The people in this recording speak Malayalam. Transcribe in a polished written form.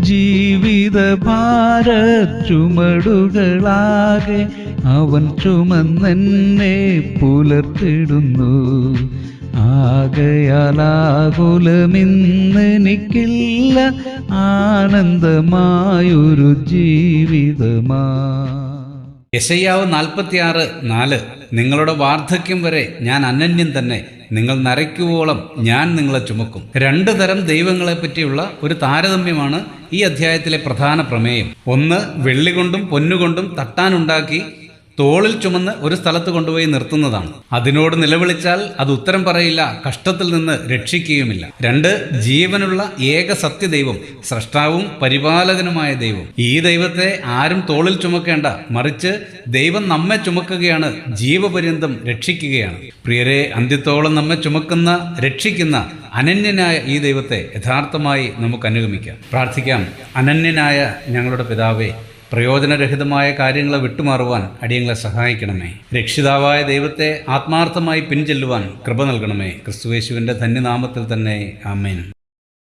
ജീവിത ഭാര ചുമടുകളാകെ അവൻ ചുമന്നെന്നെ പുലർത്തിടുന്നു. ആകയാലാകുലമിന്നെനിക്കില്ല, ആനന്ദമായൊരു ജീവിതമാ. യെശയ്യാവ് 46:4 നിങ്ങളുടെ വാർദ്ധക്യം വരെ ഞാൻ അനന്യൻ തന്നെ, നിങ്ങൾ നരയ്ക്കുവോളം ഞാൻ നിങ്ങളെ ചുമക്കും. 2 തരം ദൈവങ്ങളെ പറ്റിയുള്ള ഒരു താരതമ്യമാണ് ഈ അധ്യായത്തിലെ പ്രധാന പ്രമേയം. ഒന്ന്, വെള്ളി കൊണ്ടും പൊന്നുകൊണ്ടും തട്ടാനുണ്ടാക്കി തോളിൽ ചുമന്ന് ഒരു സ്ഥലത്ത് കൊണ്ടുപോയി നിർത്തുന്നതാണ്. അതിനോട് നിലവിളിച്ചാൽ അത് ഉത്തരം പറയില്ല, കഷ്ടത്തിൽ നിന്ന് രക്ഷിക്കുകയുമില്ല. 2, ജീവനുള്ള ഏക സത്യദൈവം, സ്രഷ്ടാവും പരിപാലകനുമായ ദൈവം. ഈ ദൈവത്തെ ആരും തോളിൽ ചുമക്കേണ്ട, മറിച്ച് ദൈവം നമ്മെ ചുമക്കുകയാണ്, ജീവപര്യന്തം രക്ഷിക്കുകയാണ്. പ്രിയരെ, അന്ത്യത്തോളം നമ്മെ ചുമക്കുന്ന, രക്ഷിക്കുന്ന അനന്യനായ ഈ ദൈവത്തെ യഥാർത്ഥമായി നമുക്ക് അനുഗമിക്കാം. പ്രാർത്ഥിക്കാം. അനന്യനായ ഞങ്ങളുടെ പിതാവേ, പ്രയോജനരഹിതമായ കാര്യങ്ങളെ വിട്ടുമാറുവാൻ അടിയങ്ങളെ സഹായിക്കണമേ. രക്ഷിതാവായ ദൈവത്തെ ആത്മാർത്ഥമായി പിൻചെല്ലുവാൻ കൃപ നൽകണമേ. ക്രിസ്തുയേശുവിൻ്റെ ധന്യനാമത്തിൽ തന്നെ. ആമേൻ.